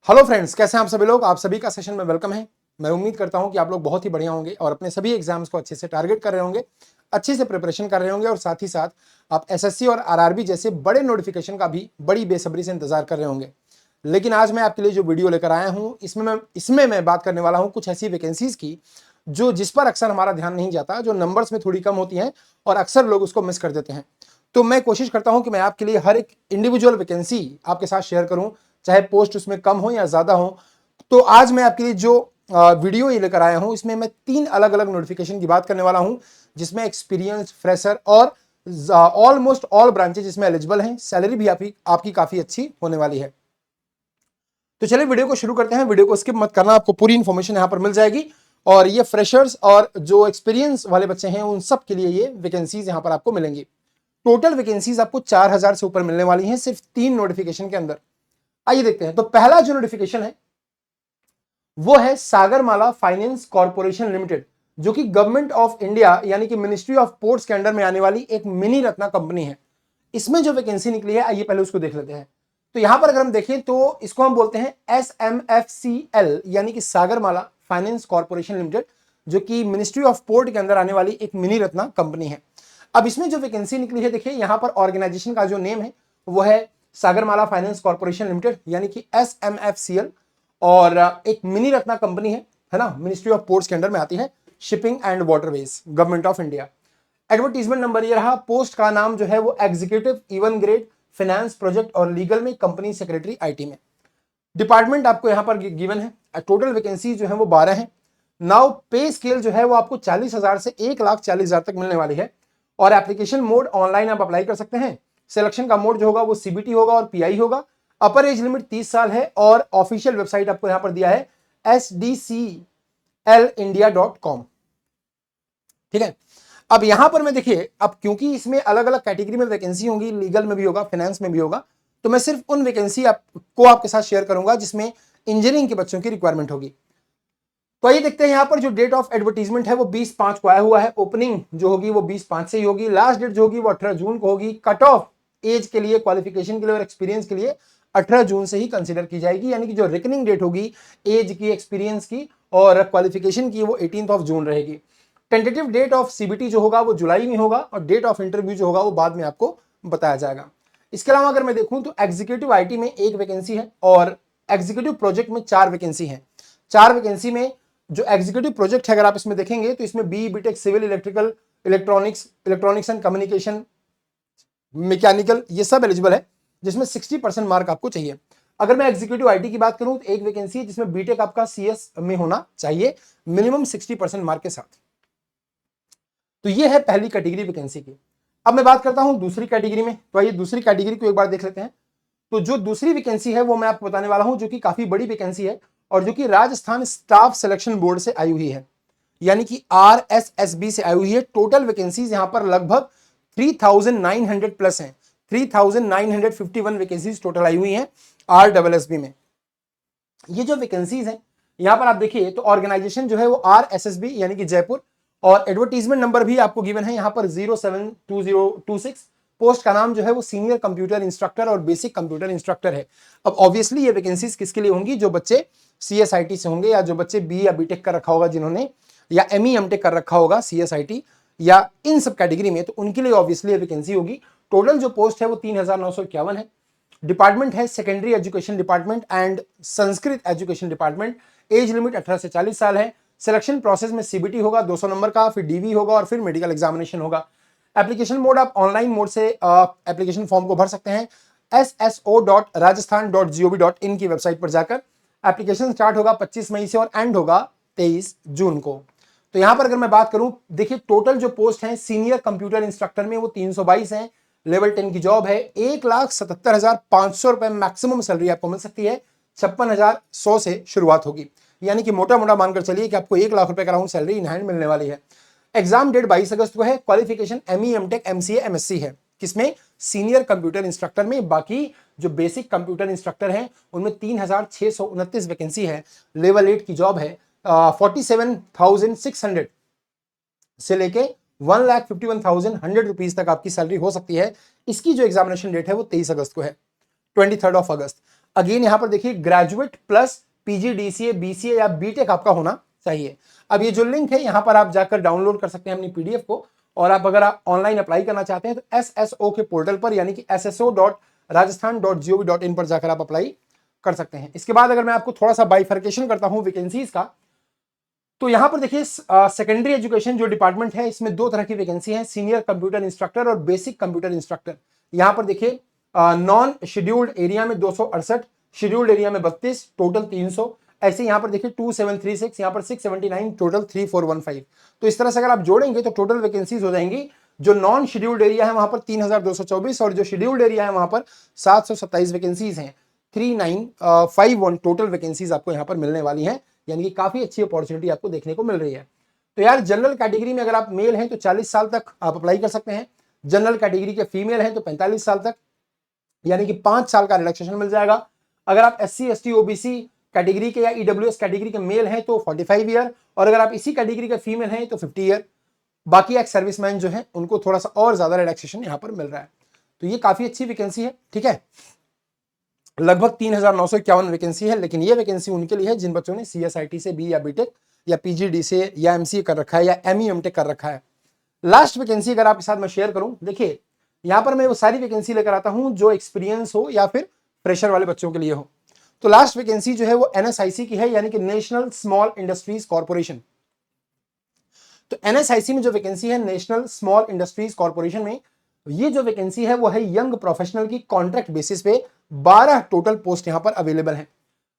Hello friends, कैसे हैं आप सभी लोग। आप सभी का सेशन में वेलकम है। मैं उम्मीद करता हूं कि आप लोग बहुत ही बढ़िया होंगे और अपने सभी एग्जाम्स को अच्छे से टारगेट कर रहे होंगे, अच्छे से प्रिपरेशन कर रहे होंगे और साथ ही साथ आप एसएससी और आरआरबी जैसे बड़े नोटिफिकेशन का भी बड़ी बेसब्री से इंतजार कर रहे होंगे। लेकिन आज मैं आपके लिए जो वीडियो लेकर आया हूँ इसमें मैं बात करने वाला हूँ कुछ ऐसी वैकेंसीज की जिस पर अक्सर हमारा ध्यान नहीं जाता, जो नंबर्स में थोड़ी कम होती हैं और अक्सर लोग उसको मिस कर देते हैं। तो मैं कोशिश करता हूं कि मैं आपके लिए हर एक इंडिविजुअल वैकेंसी आपके साथ शेयर करूं, चाहे पोस्ट उसमें कम हो या ज्यादा हो। तो आज मैं आपके लिए जो वीडियो ये लेकर आया हूं, इसमें मैं 3 अलग अलग नोटिफिकेशन की बात करने वाला हूं, जिसमें एक्सपीरियंस, फ्रेशर और ऑलमोस्ट ऑल ब्रांचेज इसमें एलिजिबल हैं। सैलरी भी आपकी काफी अच्छी होने वाली है। तो चलिए वीडियो को शुरू करते हैं। वीडियो को स्किप मत करना, आपको पूरी इंफॉर्मेशन यहां पर मिल जाएगी। और ये फ्रेशर्स और जो एक्सपीरियंस वाले बच्चे हैं उन सब के लिए ये वैकेंसीज यहां पर आपको मिलेंगी। टोटल वैकेंसीज आपको 4000 से ऊपर मिलने वाली हैं सिर्फ 3 नोटिफिकेशन के अंदर। आइए देखते हैं। तो पहला जो नोटिफिकेशन है वो है सागरमाला फाइनेंस कॉर्पोरेशन लिमिटेड, जो कि गवर्नमेंट ऑफ इंडिया यानी कि मिनिस्ट्री ऑफ पोर्ट्स के अंडर में आने वाली एक मिनी रत्ना कंपनी है। इसमें जो वैकेंसी निकली है, आइए पहले उसको देख लेते हैं। तो यहां पर अगर हम देखें तो इसको हम बोलते हैं SMFCL यानी कि सागरमाला फाइनेंस कॉर्पोरेशन लिमिटेड, जो कि मिनिस्ट्री ऑफ पोर्ट के अंदर आने वाली एक मिनी रत्ना कंपनी है। अब इसमें जो वैकेंसी निकली है, देखिए यहां पर ऑर्गेनाइजेशन का जो नेम है वो है सागरमाला फाइनेंस कॉर्पोरेशन लिमिटेड यानी कि SMFCL। और एक मिनी रत्ना कंपनी है ना, मिनिस्ट्री ऑफ पोर्ट्स के अंडर में आती है, shipping and waterways, government of India. Advertisement number ये रहा। पोस्ट का नाम जो है वो executive even grade finance project और लीगल में कंपनी सेक्रेटरी आईटी में। डिपार्टमेंट आपको यहां पर गिवन है। टोटल वैकेंसी जो है वो 12 है। नाउ पे स्केल जो है वो आपको 40,000 से 1,40,000 तक मिलने वाली है। और एप्लीकेशन मोड ऑनलाइन आप अप्लाई कर सकते हैं। सिलेक्शन का मोड जो होगा वो सीबीटी होगा और पीआई होगा। अपर एज लिमिट 30 साल है और ऑफिशियल वेबसाइट आपको यहां पर दिया है sdclindia.com। ठीक है। अब यहां पर मैं देखिए, अब क्योंकि इसमें अलग अलग कैटेगरी में वैकेंसी होंगी, लीगल में भी होगा, फाइनेंस में भी होगा, तो मैं सिर्फ उन वैकेंसी आपको आपके साथ शेयर करूंगा जिसमें इंजीनियरिंग के बच्चों की रिक्वायरमेंट होगी। तो आइए देखते हैं। यहां पर जो डेट ऑफ एडवर्टीजमेंट है वो 20/5 को आया हुआ है। ओपनिंग जो होगी वो 20/5 से ही होगी। लास्ट डेट जो होगी वो 18 जून को होगी। कट ऑफ एज के लिए, क्वालिफिकेशन के लिए और एक्सपीरियंस के लिए 18 जून से ही कंसीडर की जाएगी, यानी कि जो रिकनिंग डेट होगी एज की, एक्सपीरियंस की और क्वालिफिकेशन की, वो 18 जून रहेगी। टेंटेटिव डेट ऑफ सीबीटी जो होगा वो जुलाई में होगा और डेट ऑफ इंटरव्यू जो होगा वो बाद में आपको बताया जाएगा। इसके अलावा अगर मैं देखूं तो एग्जीक्यूटिव आईटी में 1 वैकेंसी है और एग्जीक्यूटिव प्रोजेक्ट में 4 वैकेंसी है। 4 वैकेंसी में जो एग्जीक्यूटिव प्रोजेक्ट है, अगर आप इसमें देखेंगे तो इसमें बी BTech civil, electrical, electronics and communication, mechanical, ये सब एलिजिबल है, जिसमें 60% मार्क आपको चाहिए। अगर मैं एग्जीक्यूटिव आईटी की बात करूं तो 1 वैकेंसी है जिसमें बीटेक आपका सीएस में होना चाहिए, मिनिमम 60% मार्क के साथ। तो ये है पहली कैटेगरी वैकेंसी की। अब मैं बात करता हूं दूसरी कैटेगरी में। तो आइए दूसरी कैटेगरी को एक बार देख लेते हैं। तो जो दूसरी वैकेंसी है वो मैं आपको बताने वाला हूं, जो कि काफी बड़ी वैकेंसी है और जो कि राजस्थान स्टाफ सिलेक्शन बोर्ड से आई हुई है, यानी कि RSSB से आई हुई है। टोटल वैकेंसीज यहां पर लगभग 3,900 प्लस हैं। 3,951 वैकेंसीज टोटल आई हुई हैं RSSB में। ये जो वैकेंसीज हैं यहां पर आप देखिए तो ऑर्गेनाइजेशन जो है वो RSSB यानी कि जयपुर, और एडवर्टीजमेंट नंबर भी आपको गिवन है यहां पर 072026। पोस्ट का नाम जो है वो सीनियर कंप्यूटर इंस्ट्रक्टर और बेसिक कंप्यूटर इंस्ट्रक्टर है। अब ऑब्वियसली ये वैकेंसीज किसके लिए होंगी? जो बच्चे CSIT से होंगे या जो बच्चे बी या बीटेक कर रखा होगा जिन्होंने, या ME MTech कर रखा होगा CSIT या इन सब कैटेगरी में, तो उनके लिए ऑब्वियसली वैकेंसी होगी। टोटल जो पोस्ट है वो 3,951 है। डिपार्टमेंट है secondary education department and Sanskrit education department. Age limit 18 से 40 साल है। सिलेक्शन प्रोसेस में सीबीटी होगा 200 नंबर का, फिर डीवी होगा और फिर मेडिकल एग्जामिनेशन होगा। एप्लीकेशन मोड आप ऑनलाइन मोड से एप्लीकेशन फॉर्म को भर सकते हैं sso.rajasthan.gov.in की वेबसाइट पर जाकर। एप्लीकेशन स्टार्ट होगा 25 मई से और एंड होगा 23 जून को। तो यहां पर अगर मैं बात करूं, देखिए टोटल जो पोस्ट है सीनियर कंप्यूटर इंस्ट्रक्टर में वो 322 है। लेवल 10 की जॉब है। 1,77,500 रुपए मैक्सिमम सैलरी आपको मिल सकती है। 56,100 से शुरुआत होगी, यानी कि मोटा मोटा मानकर चलिए कि आपको 1 लाख रुपए का राउंड सैलरी इन हैंड मिलने वाली है। एग्जाम डेट 22 अगस्त को है। Qualification ME MTech MCA MSc है। किसमें? सीनियर कंप्यूटर इंस्ट्रक्टर में। बाकी जो बेसिक कंप्यूटर इंस्ट्रक्टर हैं उनमें 3,629 वैकेंसी है। लेवल 8 की जॉब है। 47,600 से लेके 1,51,100 रुपीज तक आपकी सैलरी हो सकती है। इसकी जो एग्जामिनेशन डेट है वो 23 अगस्त को है, 23rd of अगस्त। अगेन यहां पर देखिए graduate plus PG DCA BCA या बीटेक आपका होना चाहिए। अब ये जो लिंक है यहां पर आप जाकर डाउनलोड कर सकते हैं अपनी पीडीएफ को, और आप अगर आप ऑनलाइन अप्लाई करना चाहते हैं तो एसएसओ के पोर्टल पर यानी कि sso.rajasthan.gov.in पर जाकर आप अप्लाई कर सकते हैं। इसके बाद अगर मैं आपको थोड़ा सा बाइफर्केशन करता हूं वैकेंसीज का, तो यहां पर देखिए सेकेंडरी एजुकेशन जो डिपार्टमेंट है इसमें दो तरह की वैकेंसी है, सीनियर कंप्यूटर इंस्ट्रक्टर और बेसिक कंप्यूटर इंस्ट्रक्टर। यहां पर देखिए नॉन शेड्यूल्ड एरिया में 268, शेड्यूल्ड एरिया में 32, टोटल 300। ऐसे यहां पर देखिए 2736, यहां पर 679, टोटल 3415। तो इस तरह से अगर आप जोड़ेंगे तो टोटल वैकेंसीज हो जाएंगी, जो नॉन शेड्यूल्ड एरिया है वहां पर 3224 और जो शेड्यूल्ड एरिया है वहां पर 727 वैकेंसीज हैं। 3951 टोटल वैकेंसीज आपको यहां पर मिलने वाली हैं, यानी कि काफी अच्छी अपॉर्चुनिटी आपको देखने को मिल रही है। तो यार जनरल कैटेगरी में अगर आप मेल हैं तो 40 साल तक आप अप्लाई कर सकते हैं, जनरल कैटेगरी के फीमेल हैं तो 45 साल तक, यानी कि 5 साल का रिलैक्सेशन मिल जाएगा। अगर आप SC ST OBC कैटेगरी के या EWS कैटेगरी के मेल हैं तो 45 ईयर, और अगर आप इसी कैटेगरी के फीमेल हैं तो 50 ईयर। बाकी एक्स सर्विसमैन जो है उनको थोड़ा सा और ज्यादा रिलैक्सेशन यहां पर मिल रहा है। तो ये काफी अच्छी वैकेंसी है, ठीक है। लगभग 3951 वैकेंसी है, लेकिन ये वैकेंसी उनके लिए है जिन बच्चों ने CSIT से बी या बीटेक या PGD से या MCA कर रखा है या ME MTech कर रखा है। लास्ट वैकेंसी अगर आपके साथ मैं शेयर करूं, देखिए यहां पर मैं वो सारी वैकेंसी लेकर आता हूं जो एक्सपीरियंस हो या फिर फ्रेशर वाले बच्चों के लिए हो। तो लास्ट वैकेंसी जो है वो NSIC की है, यानी कि नेशनल स्मॉल इंडस्ट्रीज कॉर्पोरेशन। तो NSIC में जो वैकेंसी है नेशनल स्मॉल इंडस्ट्रीज कॉर्पोरेशन में, ये जो वैकेंसी है वो है यंग प्रोफेशनल की कॉन्ट्रैक्ट बेसिस पे 12 टोटल पोस्ट यहां पर अवेलेबल है।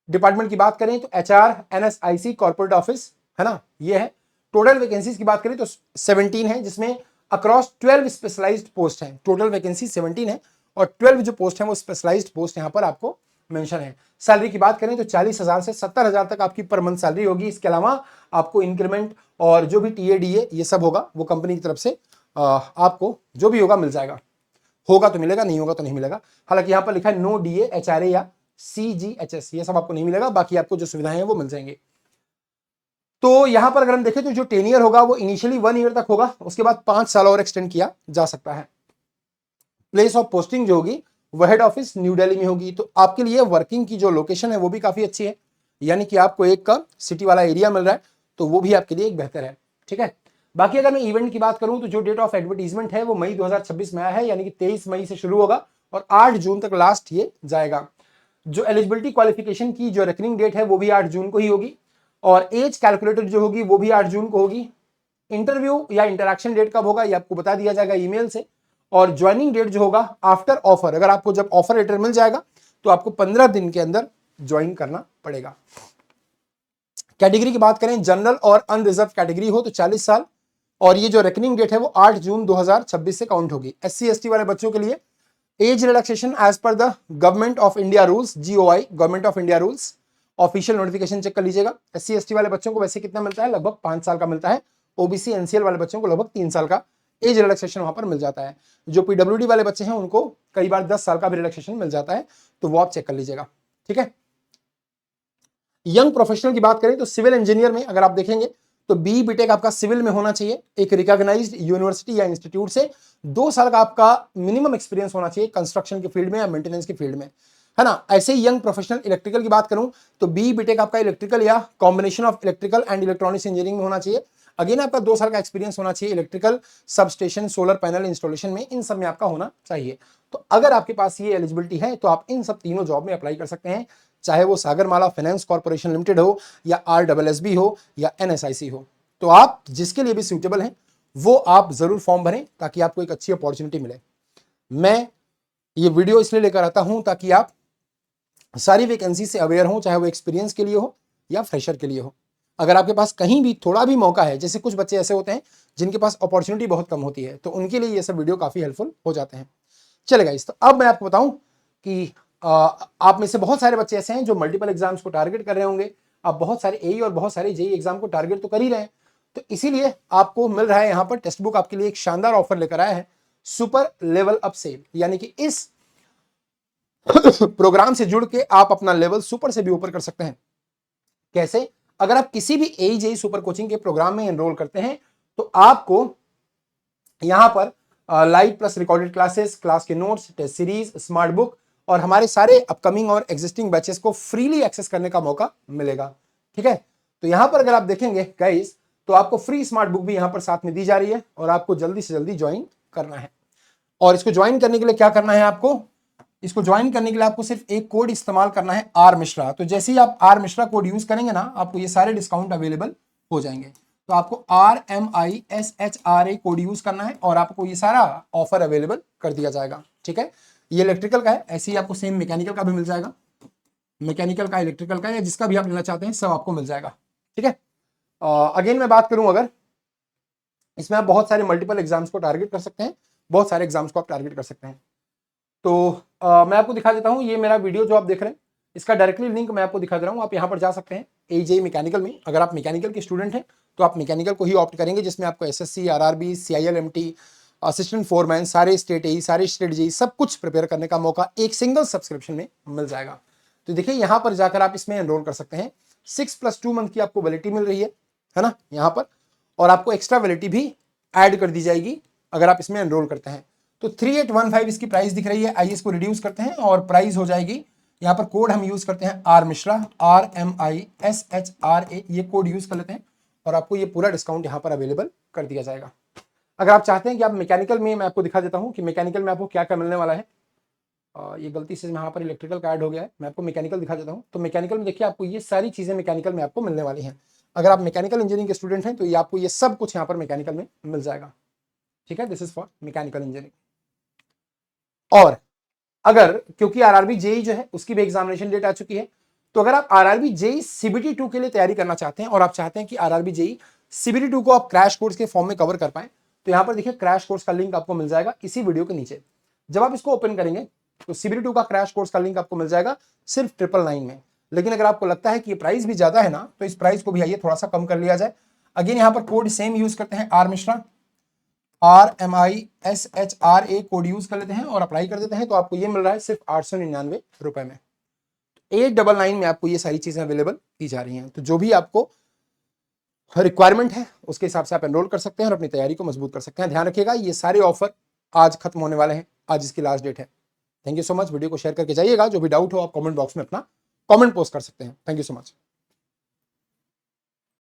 डिपार्टमेंट की बात करें तो HR NSIC कॉर्पोरेट ऑफिस है ना, ये है। टोटल वैकेंसीज की बात करें तो 17 है, जिसमें अक्रॉस 12 स्पेशलाइज्ड पोस्ट है। टोटल वैकेंसी 17 है और 12 जो पोस्ट है वो स्पेशलाइज्ड पोस्ट यहां पर आपको मेंशन है। सैलरी की बात करें तो 40,000 से 70,000 तक आपकी पर मंथ सैलरी होगी। इसके अलावा आपको इंक्रीमेंट और जो भी TADA ये सब होगा वो कंपनी की तरफ से आपको जो भी होगा मिल जाएगा। होगा तो मिलेगा, नहीं होगा तो नहीं मिलेगा। हालांकि यहां पर लिखा है नो DA HRA या CGHS, ये सब आपको नहीं मिलेगा, बाकी आपको जो सुविधाएं हैं वो मिल जाएंगे। तो यहां पर अगर हम देखें तो जो टेनियर होगा वो इनिशियली 1 ईयर तक होगा, उसके बाद 5 साल और एक्सटेंड किया जा सकता है। प्लेस ऑफ पोस्टिंग जो होगी वो हेड ऑफिस न्यू दिल्ली में होगी। तो आपके लिए वर्किंग की जो लोकेशन है वो भी काफी अच्छी है, यानी कि आपको एक का सिटी वाला एरिया मिल रहा है, तो वो भी आपके लिए एक बेहतर है, ठीक है। बाकी अगर मैं इवेंट की बात करूं तो जो डेट ऑफ एडवर्टीजमेंट है वो मई 2026 में आया है, यानी कि 23 मई से शुरू होगा और 8 जून तक लास्ट ये जाएगा। जो एलिजिबिलिटी क्वालिफिकेशन की जो रेकनिंग डेट है वो भी 8 जून को ही होगी, और एज कैलकुलेटर जो होगी वो भी 8 जून को होगी। इंटरव्यू या इंटरैक्शन डेट कब होगा ये आपको बता दिया जाएगा ईमेल से, और ज्वाइनिंग डेट जो होगा आफ्टर ऑफर, अगर आपको जब ऑफर लेटर मिल जाएगा तो आपको 15 दिन के अंदर ज्वाइन करना पड़ेगा। कैटेगरी की बात करें जनरल और अनरिजर्व कैटेगरी हो तो 40 साल, और ये जो रेकनिंग डेट है वो 8 जून 2026 से काउंट होगी। SC ST वाले बच्चों के लिए age relaxation as per the government of India rules, GOI government of India rules official notification check कर लीजिएगा। SC ST वाले बच्चों को वैसे कितना मिलता है, लगभग 5 साल का मिलता है। OBC NCL वाले बच्चों को लगभग 3 साल का एज रिलैक्सेशन वहां पर मिल जाता है। जो PWD वाले बच्चे हैं उनको कई बार 10 साल का भी रिलैक्सेशन मिल जाता है, तो वो आप चेक कर लीजिएगा, ठीक है। यंग प्रोफेशनल की बात करें तो सिविल इंजीनियर में अगर आप देखेंगे तो BE BTech आपका सिविल में होना चाहिए, एक रिकॉग्नाइज्ड यूनिवर्सिटी या इंस्टीट्यूट से 2 साल का आपका मिनिमम एक्सपीरियंस होना चाहिए कंस्ट्रक्शन के फील्ड में या मेंटेनेंस के फील्ड में, है ना। ऐसे ही यंग प्रोफेशनल इलेक्ट्रिकल की बात करूं तो BE BTech आपका इलेक्ट्रिकल या combination of electrical and electronics engineering में होना चाहिए। अगेन आपका 2 साल का एक्सपीरियंस होना चाहिए electrical sub station solar panel installation में, इन सब में आपका होना चाहिए। तो अगर आपके पास ये एलिजिबिलिटी है तो आप इन सब तीनों जॉब में अप्लाई कर सकते हैं, चाहे वो सागरमाला फाइनेंस कॉर्पोरेशन लिमिटेड हो या RSSB हो या NSIC हो। तो आप जिसके लिए भी सूटेबल हैं वो आप जरूर फॉर्म भरें ताकि आपको एक अच्छी अपॉर्चुनिटी मिले। मैं ये वीडियो इसलिए लेकर आता हूं ताकि आप सारी वैकेंसी से अवेयर हो, चाहे वो एक्सपीरियंस के लिए हो या फ्रेशर के लिए हो। अगर आपके पास कहीं भी थोड़ा भी मौका है, जैसे कुछ बच्चे ऐसे होते हैं जिनके पास अपॉर्चुनिटी बहुत कम होती है, तो उनके लिए ये सब वीडियो काफी हेल्पफुल हो जाते हैं। चलेगा इस, तो अब मैं आपको बताऊं कि आप में से बहुत सारे बच्चे ऐसे हैं जो मल्टीपल एग्जाम्स को टारगेट कर रहे होंगे। आप बहुत सारे AE और बहुत सारे JEE एग्जाम को टारगेट तो कर ही रहे हैं, तो इसीलिए आपको मिल रहा है यहाँ पर टेक्स्ट बुक आपके लिए एक शानदार ऑफर लेकर आया है, सुपर लेवल अप सेल। यानी कि इस प्रोग्राम से जुड़ के आप अपना लेवल सुपर से भी ऊपर कर सकते हैं। कैसे? अगर आप किसी भी AE JEE सुपर कोचिंग के प्रोग्राम में एनरोल करते हैं तो आपको यहां पर live plus recorded classes, class के notes, test series, smart book और हमारे सारे अपकमिंग और एग्जिस्टिंग बैचेस को फ्रीली एक्सेस करने का मौका मिलेगा। ठीक है, तो यहां पर अगर आप देखेंगे गाइस तो आपको फ्री स्मार्ट बुक भी यहां पर साथ में दी जा रही है और आपको जल्दी से जल्दी ज्वाइन करना है। और इसको ज्वाइन करने के लिए क्या करना है आपको, इसको ज्वाइन करने के लिए आपको सिर्फ एक कोड इस्तेमाल करना है, आर मिश्रा। तो जैसे ही आप आर मिश्रा कोड यूज करेंगे ना, आपको ये सारे डिस्काउंट अवेलेबल हो जाएंगे। तो आपको RMISHRA कोड यूज करना है और आपको ये सारा ऑफर अवेलेबल कर दिया जाएगा। ठीक है, ये इलेक्ट्रिकल का है, ऐसे ही आपको सेम मैकेनिकल का भी मिल जाएगा, मैकेनिकल का, इलेक्ट्रिकल का, या जिसका भी आप लेना चाहते हैं सब आपको मिल जाएगा। ठीक है, अगेन मैं बात करूं, अगर इसमें आप बहुत सारे मल्टीपल एग्जाम्स को टारगेट कर सकते हैं, बहुत सारे एग्जाम्स को आप टारगेट कर सकते हैं। तो मैं आपको दिखा देता हूं, ये मेरा वीडियो जो आप देख रहे हैं इसका डायरेक्टली लिंक मैं आपको दिखा दे रहा हूं। आप यहां पर जा सकते हैं AJE मैकेनिकल में। अगर आप मैकेनिकल के स्टूडेंट हैं तो आप मैकेनिकल को ही ऑप्ट करेंगे, जिसमें आपको SSC, RRB, CIL, MT, assistant foreman, सारे स्टेट AE, सारे स्टेट JE सब कुछ प्रिपेयर करने का मौका एक सिंगल सब्सक्रिप्शन में मिल जाएगा। तो देखिए यहां पर जाकर आप इसमें एनरोल कर सकते हैं। 6+2 मंथ की आपको वैलिडिटी मिल रही है ना यहां पर, और आपको एक्स्ट्रा वैलिडिटी भी ऐड कर दी जाएगी अगर आप इसमें एनरोल करते हैं। तो 3815 इसकी प्राइस दिख रही है। आइए इसको रिड्यूस करते हैं और प्राइस हो जाएगी, यहाँ पर कोड हम यूज करते हैं आर मिश्रा, RMISHRA, ये कोड यूज कर लेते हैं और आपको ये पूरा डिस्काउंट यहाँ पर अवेलेबल कर दिया जाएगा। अगर आप चाहते हैं कि आप मैकेनिकल में, मैं आपको दिखा देता हूँ कि मैकेनिकल में आपको क्या क्या मिलने वाला है। ये गलती से यहाँ पर इलेक्ट्रिकल का ऐड हो गया है, मैं आपको मैकेनिकल दिखा देता हूँ। तो मैकेनिकल में देखिए आपको ये सारी चीजें मैकेनिकल में आपको मिलने वाली हैं। अगर आप मैकेनिकल इंजीनियरिंग के स्टूडेंट हैं तो ये आपको ये सब कुछ यहाँ पर मैकेनिकल में मिल जाएगा। ठीक है, this is for mechanical engineering. और अगर क्योंकि RRB JEE जो है उसकी भी एग्जामिनेशन डेट आ चुकी है, तो अगर आप RRB JEE CBT 2 के लिए तैयारी करना चाहते हैं और आप चाहते हैं कि RRB JEE CBT 2 को आप क्रैश कोर्स के फॉर्म में कवर कर पाए, तो यहां पर देखिए क्रैश कोर्स का लिंक आपको मिल जाएगा इसी वीडियो के नीचे। जब आप इसको ओपन करेंगे तो CBT 2 का क्रैश कोर्स का लिंक आपको मिल जाएगा सिर्फ 999 में। लेकिन अगर आपको लगता है कि ये प्राइस भी ज्यादा है ना, तो इस प्राइस को भी आइए थोड़ा सा कम कर लिया जाए। अगेन यहाँ पर कोड सेम यूज करते हैं, R Mishra, RMISHRA code use कर लेते हैं और अप्लाई कर देते हैं, तो आपको ये मिल रहा है सिर्फ 899 रुपए में। 899 में आपको ये सारी चीजें अवेलेबल की जा रही हैं। तो जो भी आपको रिक्वायरमेंट है उसके हिसाब से आप एनरोल कर सकते हैं और अपनी तैयारी को मजबूत कर सकते हैं। ध्यान रखिएगा ये सारे ऑफर आज खत्म होने वाले हैं, आज इसकी लास्ट डेट है। Thank you so much, video को शेयर करके जाइएगा। जो भी डाउट हो आप कमेंट बॉक्स में अपना कमेंट पोस्ट कर सकते हैं। Thank you so much.